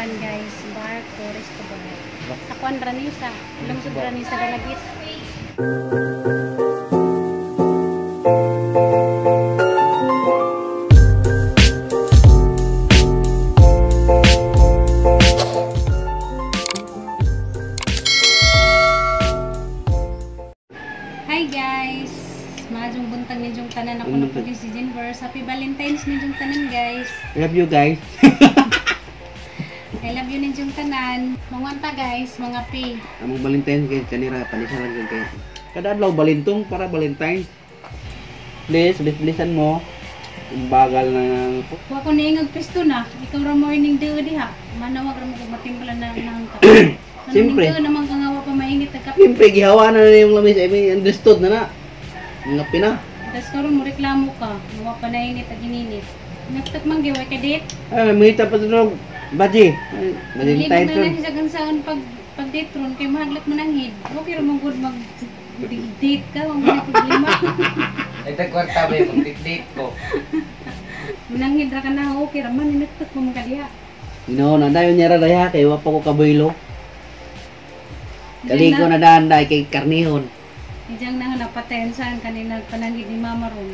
kuan guys, bar tourist bar. Sa kuan rani sa lungsod rani sa Dalagit. Hi guys. Majong buntag ninyong tanan ako na po si Jennifer. Happy Valentine's ninyong tanan guys. I love you guys. I love you ninyong tanan. Mangwanta guys, mga pi. Among Valentine's guys, kanira panisa lang yun kayo. Kada adlaw balintong para Valentine's. Please, bilisan mo. Ang bagal na. Kuha ko niingag pisto na. Ikaw ra morning dew diha. Manawag ra mo kung matinggalan na nang ka. Siyempre. Ano naman kang hawa pa mainit na kape. Siyempre, gihawa na yung lamis. I mean, understood na na. Mga pina. Tapos karon mo reklamo ka. Hawa pa na init at gininit. Nagtat man giway ka date. Ay, mangita pa ito baji. Libo Valentine's na ron. lang sa gansaon pag date ron kay mahaglat mo nang hid. Okay ra mong good mag date ka, wag mo na problema. Ito kwarta ba yung mag-date ko? Mananghid ra ka na, okay ra man nagtat mo mga diha. No, nadayon niya ra daya kay wa pa ko kabuilo. Kaligo na daan dai kay karnihon. Ijang na napatayan saan kanina pananghid ni Mama ron.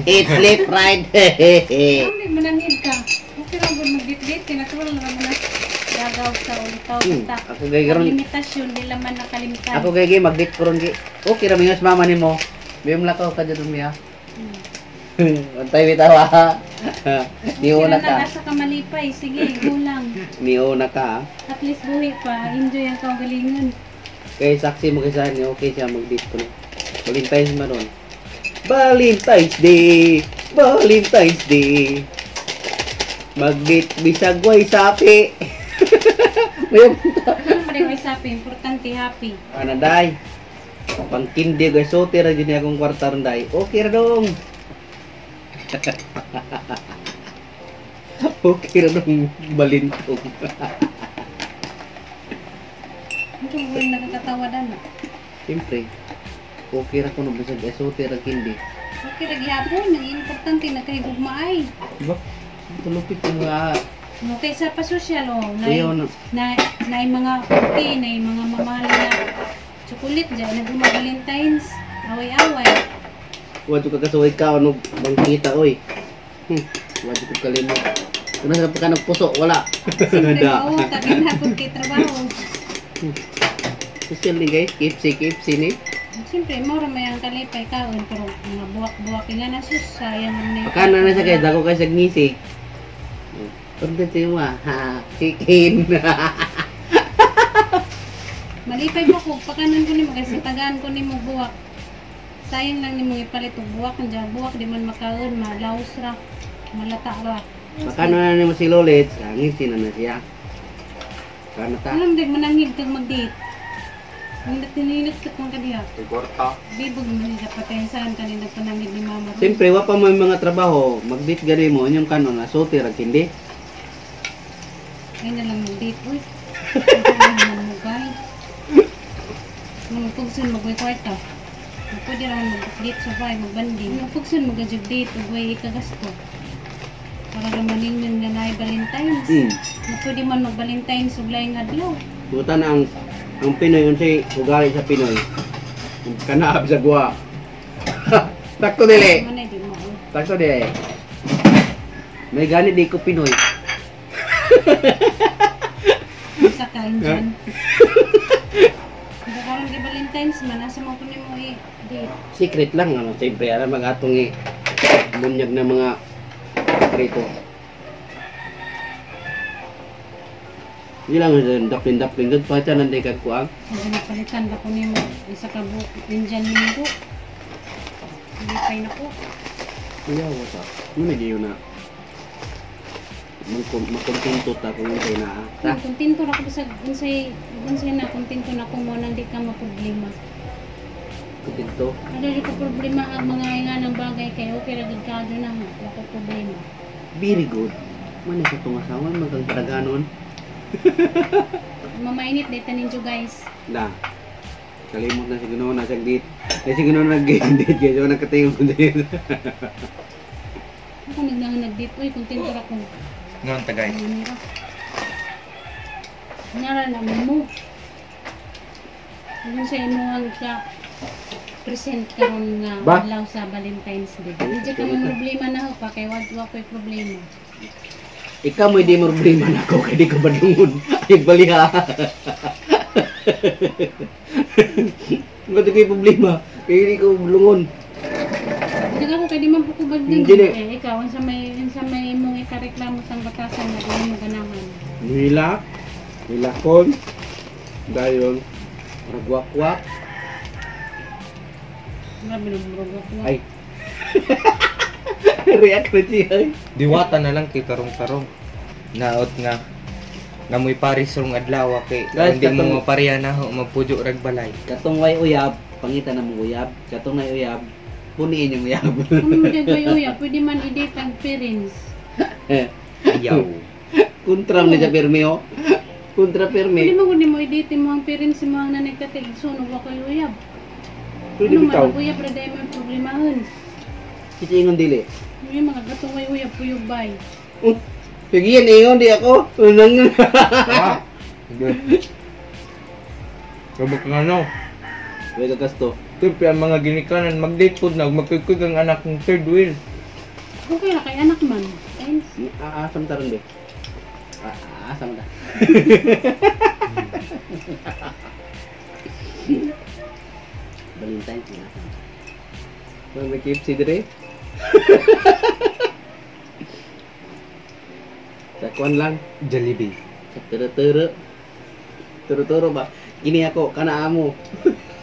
It's lip right. Hindi mananghid ka. Okay ra good mag-date kay natural ra mo na. Gagaw sa ulitaw basta. Ako gay karon. Limitasyon di laman nakalimutan. Ako kay gi mag-date ko ron gi. Okay ra mingos mama nimo. Biyom lakaw ka dito miya. Antay bitawa. Ni una ka. Sa kamalipay, sige, go lang. Ni una ka. At least buhi pa, enjoy ang kaugalingan. Kay saksi mo kaysa ni okay siya mag-date ko. Valentine's man ron. Valentine's Day. Valentine's Day. Mag-date bisag way sapi. Mayroon ta. Pwede ko isapi, importante happy. Ana day. Pangkindi guys, so tira gini akong kwarta ron day. Okay ra dong. Okay ra dong balintong. Ito ko rin nakakatawa na. Siyempre. Okay ra kuno bisag so tira kindi. Okay, ragyapon, ang importante na kay gugmaay. Diba? Tulupit ko nga. Okay, sa pasosyal, oh, Ayaw na. na mga puti, na mga mamali na chocolate dyan, nag-uma Valentine's, away-away. Wadyo ka kasuway ka, ano bang kita, oy. Wadyo ko kalimot. Kung nasa pa ka nagpuso, wala. Siyempre, oo, tabi na kung kay trabaho. Social ni guys, kipsi ni. Siyempre, maura may ang kalipay kaon, pero mga buwak-buwak nga na sus, sayang naman na Pakana na sa guys, ako kayo sa ngisi. Content yung ha, chicken. Malipay ba ko, pakanan ko ni mo, kasi tagaan ko ni mo buwak. Sayang lang ni mo ipalit og buwak, nandiyan buwak, di man makaon, malaos ra, malata ra. Pakana na naman si Lolit, ngisi na siya. Kana ta. Alam din, manangid kang mag-date. Ang natinilit ka kung kadiha. Ito kwarta. Bibog mo niya patensaan kanina panangid ni Mama. Siyempre, wa pa mo yung mga trabaho, mag-date gani mo, yung kanon na sote ra kindi. Ay na lang mag-date, uy. Ang naman mo, guys. Magpugsun mag-kwarta. Pwede naman mag-date sa bahay, magbanding. Magpugsun mag-date, ugway ikagasto. Para naman ninyo nga na Valentine's. Pwede man mag-Valentine's ug laing adlaw. Buta na ang Pinoy, unsay ugali sa Pinoy. Kanaab sa guwa. Takto dili. Manay di mo. Takto dili. May ganit di ko Pinoy. Sa kain dyan. Kaya karon di Valentine's man, asa mo kunin mo i-date. Secret lang, ano, siyempre, alam mag-atong bunyag na mga prito. Hindi lang, daplin-daplin. Doon pa ito nanday kagkuang. Kasi napalitan ba ko niyo isa ka buhok Indian minggo. Hindi pay na po. Kuya, wasa. Ano na na? Makontento ta kung hindi na. Ta? Kontento na ko sa unsay na kontento na ko mo nang di ka maproblema. Kontento? Ano di ko problema ang mga nga ng bagay kay okay ra gid ka na wala ko problema. Very good. Man sa itong asawa, magang paraganon. Mamainit dito ninyo guys. Na. Kalimot na si Ginoo na siyang date. Kasi Ginoo nag-date guys. So nagkatayo ko dito. ako nagdito. Uy, kontento ako. Noon tagay. Nara naman mo. Ano sa imo ang ka present karon nga Ba? adlaw sa Valentine's Day. Hindi ka mo problema na ho pa kay wag ko'y problema. Ikaw mo hindi mo problema na ako kaya di ko badungon. Ay baliha. Hindi ko problema. Kaya di ko bulungon. Hindi ako kay di man po ko bagding. Hindi na. Eh ikaw unsa may imong ikareklamo sang batasan na di mo ganahan. Nila. Nilakon. Dayon. Ragwak-wak. Grabe na murag ako. Ay. React na siya. Ay. Diwata na lang kay tarong-tarong. Naot nga. Ngamoy paris rong adlaw kay Guys, hindi katong- mo pareha na ho magpujo rag balay. Katong way uyab. Pangitan na mong uyab. Katong way uyab. Puniin yung uyab. Kung mo kayo ya, pwede man i-date ang parents. Ayaw. Kontra na siya pirmi oh. Kontra Pwede pirmi. mo kundi mo i-date mo ang parents mo ang nanagkatig sunog ako uyab. Pwede Ano bitaw. man uyab ra dai mo problemahan. Kisingon dili. May mga gatong uyab puyog bay. Pigiyan ingon di ako. Unang. Ah. Sabok nga no. Wala ka gasto. Siyempre ang mga ginikanan mag-date po na magkikig ang anak ng third wheel. Okay na kay anak man. Ayun. Aasam taron be. Aasam ta. Valentine na. Kung may KFC dire. Sakuan lang. Jollibee. Sa tero-tero. Tero-tero ba? Ini ako, kana amo.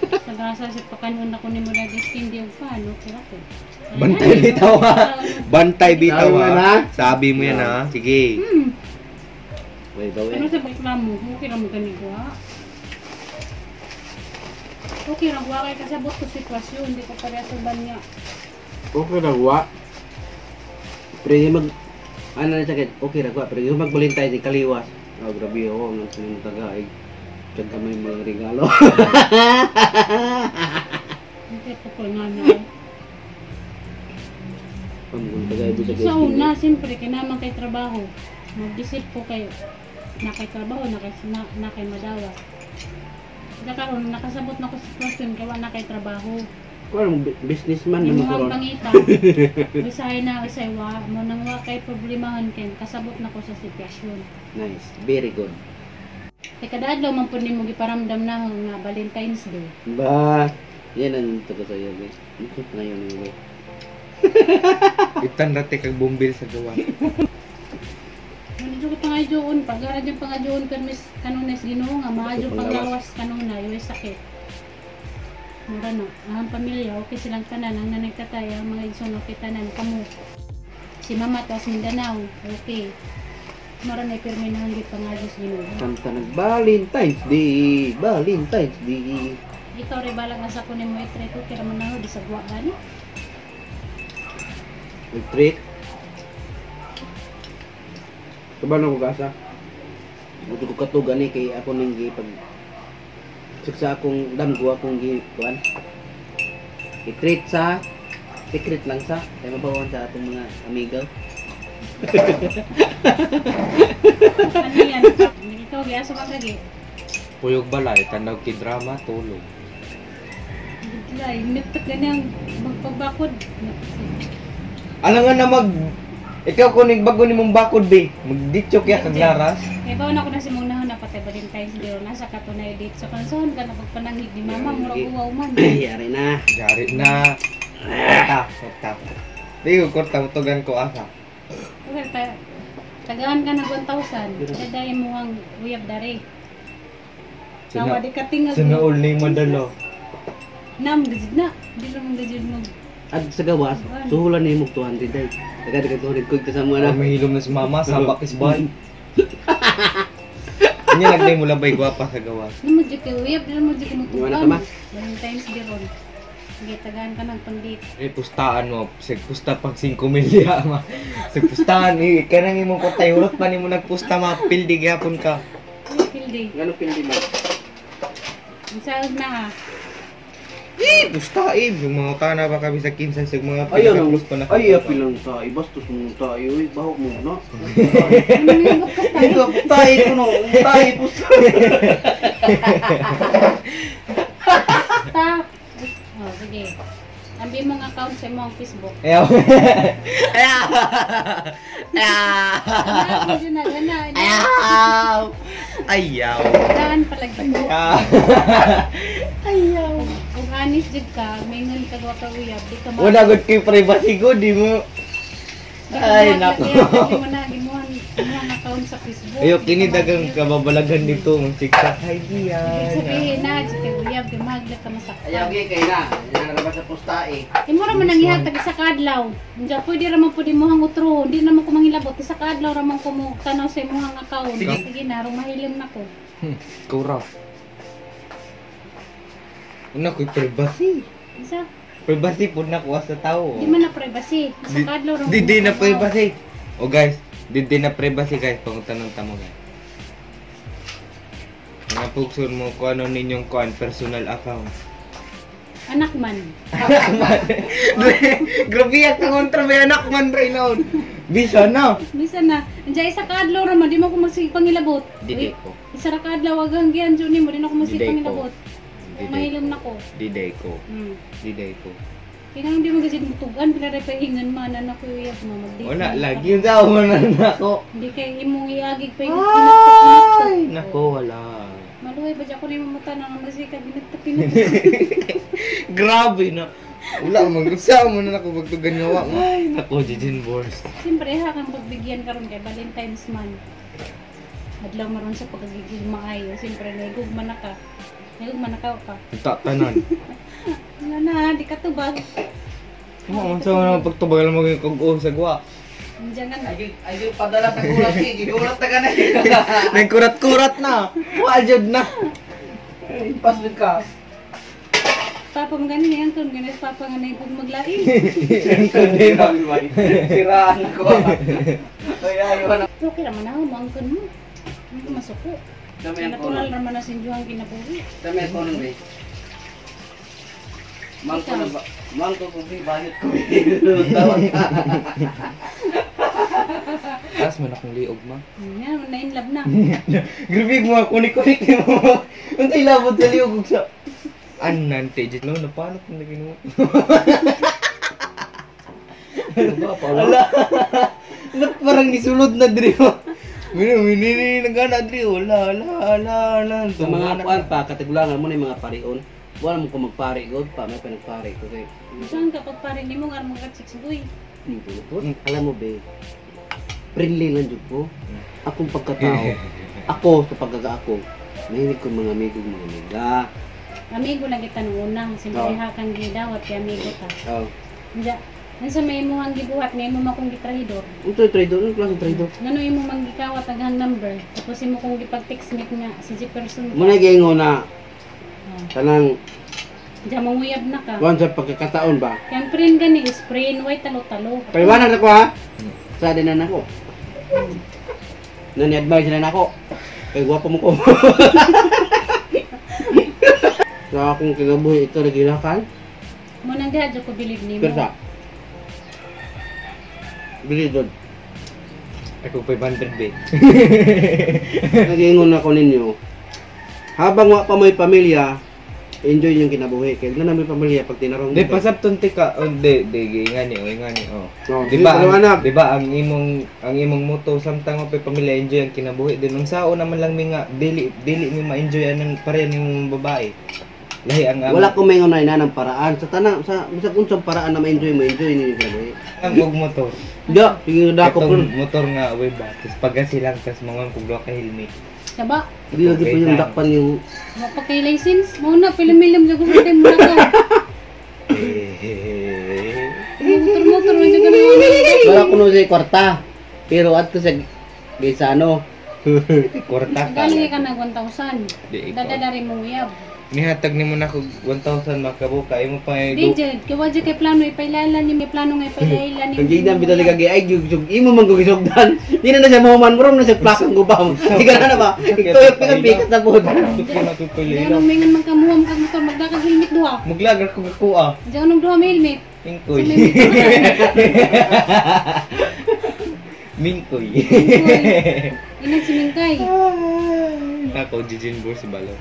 Sagasa sa pakanon ako ni mo dati hindi og paano kaya ko. Bantay bitaw ha. Bantay bitaw Sabi mo na. ha. Sabi mo yan ha. Sige. Wait, bawi. Ano sa reklamo? Okay ra mo ganito ha. Okay ra wa kay kasabot ko sitwasyon, hindi ko pareha sa banya. Okay ra wa. Pero yung mag ano na sakit, okay ra wa. Pero yung magbalintay di kaliwas. Oh, grabe ako nang sinong tagaig. Tsaka may mga regalo. Hindi po ko nga na. Pamulong tagaig sa Sa una, siyempre, kinaman kay trabaho. Mag-isip po kayo. Na kay trabaho, na kay madawa. Kaya karon nakasabot na ko sa sitwasyon, kaya na kay trabaho. Kung businessman Hindi naman mo karon. ang pangita. Bisay na, isay wa. Mo nang wa kay problemahan ken, kasabot na ko sa sitwasyon. Nice, very good. Kay kada adlaw man po nimo giparamdam na nga Valentine's Day. Ba, yan ang taga sa iyo, guys. Ngayon yung Itan dati kag bumbil sa gawa. Ano jud pangajoon, pagara jud pangajoon kan mis kanunes Ginoo nga maayo panglawas kanuna yoy sakit. Mura na, ang pamilya okay silang tanan ang nanagtatay ang mga igsoon okay tanan kamo. Si mama tas Mindanao, okay. Mura na ipirminahan gid pangajos Ginoo. kanta ng Valentine's Day, Valentine's Day. Ikaw rin balang asa ko ni mo i-try ko kira man na di sa guwa gani. Retreat. Kabalo ko gasa. Buto ko katugan ni kay ako ning gipag sa akong damgo akong gikuan. I-treat sa secret lang sa kay mabawan sa atong mga amigo. Ano yan? Ikaw gyasa ka kagi. Puyog balay, tanaw ki drama, tulog. Gidlay, mitok gani ang magpagbakod. Ano nga na ikaw kunig bago ni mong bakod be. Magditsok ya kag laras. Kaya ba na ko na si mong nahan na patay Valentine's Day o nasa katunay date. So kansoon ka na pagpanangig ni mama, murag uwaw man. Yari na. Jari na. Korta. Di ko korta utugan ko asa. Okay, tagaan ka ng 1,000. Daday mo ang uyab dari. Kawa di katingag Sunool ni madalo. Nam, gajid na. Di lang mong gajid mo. Ag sa gawas, suhulan ni mo 200 day. Daga 200 ko sa mga na. Mahilom na si mama, sabak is boy. Kanya nagday mo labay gwapa sa gawas. Ano mo di ka uyab, di mo di ka Iwan na ka, mutugan. ma. Valentine's Day ron. Sige, tagaan ka ng pang-date. Eh, pustaan mo. Sig pusta pag 5 milya, ma. Sig pustaan. Kanang imong kotay. Hulot pa ni mo nagpusta, ma. Pildi gyapon ka. Ay, pildi. Ngano pindi mo? Ang sahod na ah. Pustaib yung mga kana ba kami sa kinsa sa mga Ayun, pinaka-close pa na. ay pilang tayo, bastos mo tayo, baho mo na. Ano yung gapkas tayo? Ito, tayo ko no, tayo po sa... Ta. Oh, sige. Ambi mong account sa imong Facebook. Ayaw. Ah, medyo na, gana. Ayaw. Ayaw. Daan pala gito. Ayaw. Kung honest jud ka, may ngon ka wa ka uyab, di ka Wala gud kay privacy ko, di mo. Ay, naku. Di mo na gimuhan imong account sa Facebook. Ayo Di kini ka dagang mag- kababalagan dito ng TikTok. Hi Ibig diyan. sabihin na, di ka uyab, di magla ka masaktan. Ayaw kay na, yan na sa pustae. Imo ra man nangihatag sa kadlaw. Unja pwede ra man pud imong utro, di naman ko mangilabot sa kadlaw ra man ko mo tanaw sa imong account. Sige na, rong mahilim na ko. Kura. Una ko'y privacy. Isa, Privacy po na kuha sa tao. di man na privacy. Sa kadlaw ra. Di na privacy. O guys, di na privacy guys. Pangutanong tamo guys. Mga pugson mo kung ano ninyong kuan personal account. Anak man. Grabe yan ka kontra may anak man rin noon. Bisa na. Bisa na. Unja isa kadlaw ra man, di mo ko masig pangilabot. Didi ko. Isa ra kadlaw agang gian jud nimo, di na ko masig Diday ko. pangilabot. Mahilim na ko. Diday ko. Hmm. Diday ko. Kailangan di mo kasi mutugan, pila rin pahingan man, anak ko uyab mo, mag-date. Wala, mo. lagi yung tao mo na nako. Hindi kay imong iagig pa yung Ay, nako, wala. Maluhay ba dyan ko na yung mamuta na naman siya pinagtapinag. Grabe na. Wala, mag-usaw mo na ako magtugan nga wa. Ay, nako, Jijin Bors. Siyempre ha, kang pagbigyan karon kay Valentine's month. Adlaw maron sa pagkagigil maayo. Siyempre, naigugman na ka. Naigugman na ka. Tatanan. Wala na, di ka tubag. Mo, sa mga pagtubag lang mo yung kag-o sa gwa. Diyan nga na. Ay, padala sa kulat eh, gigulat na ka na. Nagkurat-kurat na. Wajod na. Paswid ka. Papa mo ganin yan, kung ganin papa nga na yung maglain. Hindi na, siraan ako. Ay, ayaw na. Okay naman ako, maangkan mo. Hindi ko masuko. Dami ang Natural kono. naman na sinjuhang kinabuhi. Dami ang kono, be. Mangko na ba? Mangko kung di bahit ko. Tawag ka. Tapos man akong liog ma. Yan, na in love na. Grabe mo, kunik-kunik mo. Ang tailabot sa liog sa... Anan, Tejit. No, na paano kung naging mo? Wala. Ba't parang nisulod na Drio? Minini nagana Drio. Wala. Sa mga kuan pa, katigulangan mo na yung mga parion. Wala mo kung magpari god pa, may pinagpari ko kay. Saan kapag parin ni mo nga mga chicks boy? Alam mo be, friendly lang jud ko. Akong pagkatao, ako sa pagkaga ako, mahilig ko mga amigo mga amiga. Amigo lang kita nung una. Siyempre Oh. hakang gidawat kay amigo ta. Oh. Diya, sa may mo ang gibuhat na imo makong gitrahidor. Ito trader, ano klase trader? Ngano imo mang gikawat agang number. Tapos imo kong gipag-text meet nga si person. Muna gingo na kanang Diya manguyab na ka. kuan sa pagkakataon ba? Kaya friend gani is friend, white talo-talo. Paliwanag ako ha. Sa din na nako. Nani-advise na nako. Kay gwapo mo ko. Sa akong kinabuhi ito nagilakan. Mo nang diha ko believe nimo. Persa. Bili doon. Ako 500 be. Nagingon ako ninyo. Habang wa pa may pamilya, enjoy yung kinabuhi. Kaya na may pamilya pag tinarong. Di pasapton tika. Oh, di ingani oh. Oh, Di ba? anak? Di ba ang imong motto samtang mo pamilya enjoy ang kinabuhi din. Ang sao naman lang mi nga dili mi ma-enjoy anang pareha nimong babae. Lahi ang Wala ko may ngunay na ng paraan. Sa tanang, sa bisag unsang paraan na ma-enjoy mo, enjoy ninyo yung kinabuhi. ang og motor. Diya, sige na ako. Katong motor nga way ba. Tapos pagasi lang tas mga kuglo ka helmet. Saba, Hindi lagi po yung dakpan yung... wa pa kay license. Mo na pilim-milim jud ko sa mo na ka. Motor-motor man jud ka na. Wala ko nun sa kwarta. Pero at ko sa Gaisano. Kurta ka. Galing ka na 1,000. Di ikaw. Dadadari mo uyab. Nihatag nimo na ko 1,000 makabuka imo pa Di jud, kawa jud kay plano ipailalan ni may plano nga ipailalan ni. Kung di na bitali kagi ay jug imo man ko gisugdan. Di na siya mahuman bro na siya plakang gubam. Di ka na ba? Tuyok pikat na pod. Dukay na ko Di pili. anong mingan man kamuham kag motor magdakag helmet duha. Muglagar ko kuha. Di anong duha may helmet. Mingkoy. Sa may Mingkoy. Inang simingkay. Ako Jijin Bur si Balo.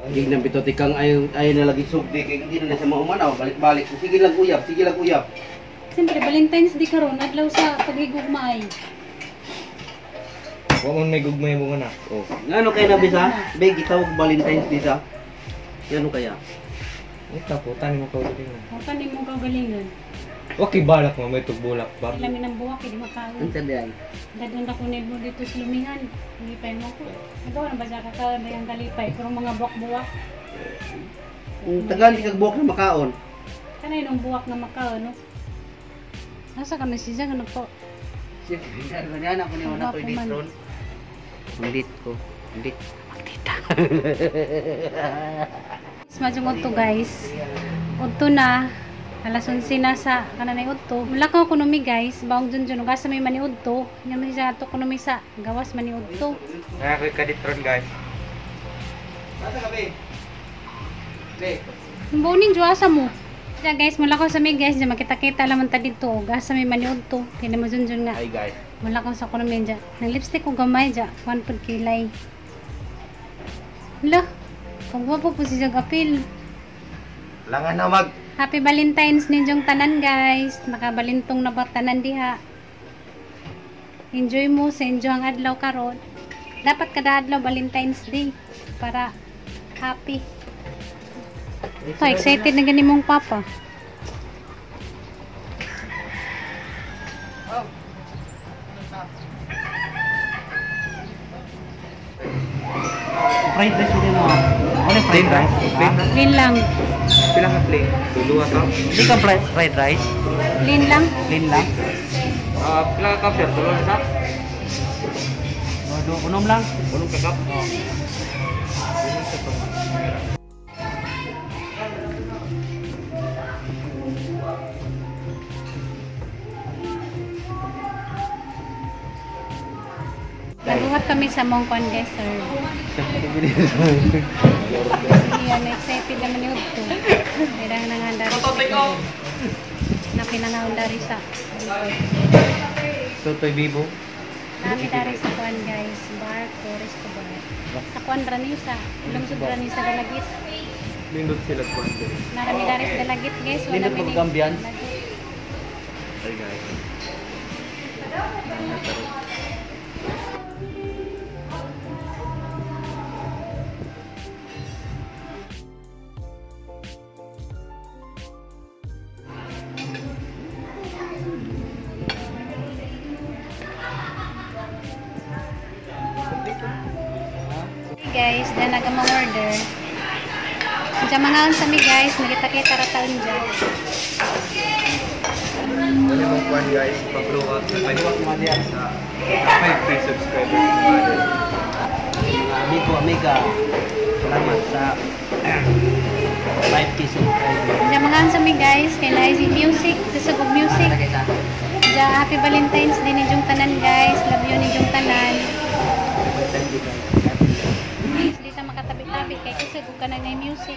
Hindi na bito tikang ayaw na lagi sugdi kay hindi na siya mahuman balik-balik. Sige lang uyab, sige lang uyab. Siyempre, Valentine's Day karon adlaw sa paghigugma ay. Wa mo may gugmay mo anak. Oh. Ngano kay na bisa? Beg itawag Valentine's Day sa. Ngano kaya? Ito po tani mo ka dili na. Ang kanin mong kagalingan. Okay balak mo may tugbulak ba? Ilamin ang buwak, hindi makaon. Unsa di ay? Dadon ako mo dito sa lumihan. Lipay mo ko. Ikaw na ba sa kakaon na yung kalipay? Pero mga buwak-buwak. Ang tagal di kag buhok na makaon. Kanay nung buwak na makaon, no? Nasa ka na siya, ano po? Siyempre, ganyan ako ni una ko Ako edit man. ron. Edit ko. Edit. Smadjong udto guys. Udto na. Alas 11 na sa kananay udto. Mulakaw ko numi guys. Baong dun ugasa may mani udto. Nga may siya ato ko numi sa gawas mani udto. Kaya ko kaditron guys. Asa ka be? Be. Mbuning juasa mo. Diya guys, mulakaw sa may guys. Diya makita-kita laman ta dito. Ugasa may mani udto. Kaya mo dun nga. Ay guys. Mulakaw sa ko numi diya. Nang lipstick ko gamay diya. 1 pod kilay. Hala. Pagwapo po si Jog apil. Langan na mag Happy Valentine's ninyong tanan guys. Nakabalintong na ba tanan diha. Enjoy mo sa enjoy ang adlaw karon. Dapat kada adlaw Valentine's Day para happy. So excited na gani mong papa. Fried rice din mo. Ano fried rice? Lin lang. Pila ka play? Duluwa ka? Hindi ka fried rice. Lin lang. Clean lang. Pila ka cup sir? Duluwa na sa? Unom lang. Ulong ka cup? Naguhat kami sa Mongkwan Desert. Yan, excited naman yung ito. Merang nanganda rin sa napinanganda rin sa Totoy Bibo. Nami dari sa kuan guys, bar, tourist to bar. Sa kuan rani sa, lungsod rani sa Dalagit. Lindot sila ko. Narami dari sa Dalagit guys, wala Lindot may mo Gambian? Ay guys. Guys, dahil nagamang order. Diyan mga sa mi guys, nakita-kita rataon dyan. Wala mong kuhan guys, pa-blow out na kayo sa 5 free subscribers. Mga amigo, amiga. Salamat sa 5K subscriber. Diyan mga sa mi guys, kay Lazy Music, sasagog music. Diyan, happy Valentine's Day ni Jong Tanan guys. Love you ni Jong Tanan. Please, di ta makatabi-tabi kay kasagog ka na ng music.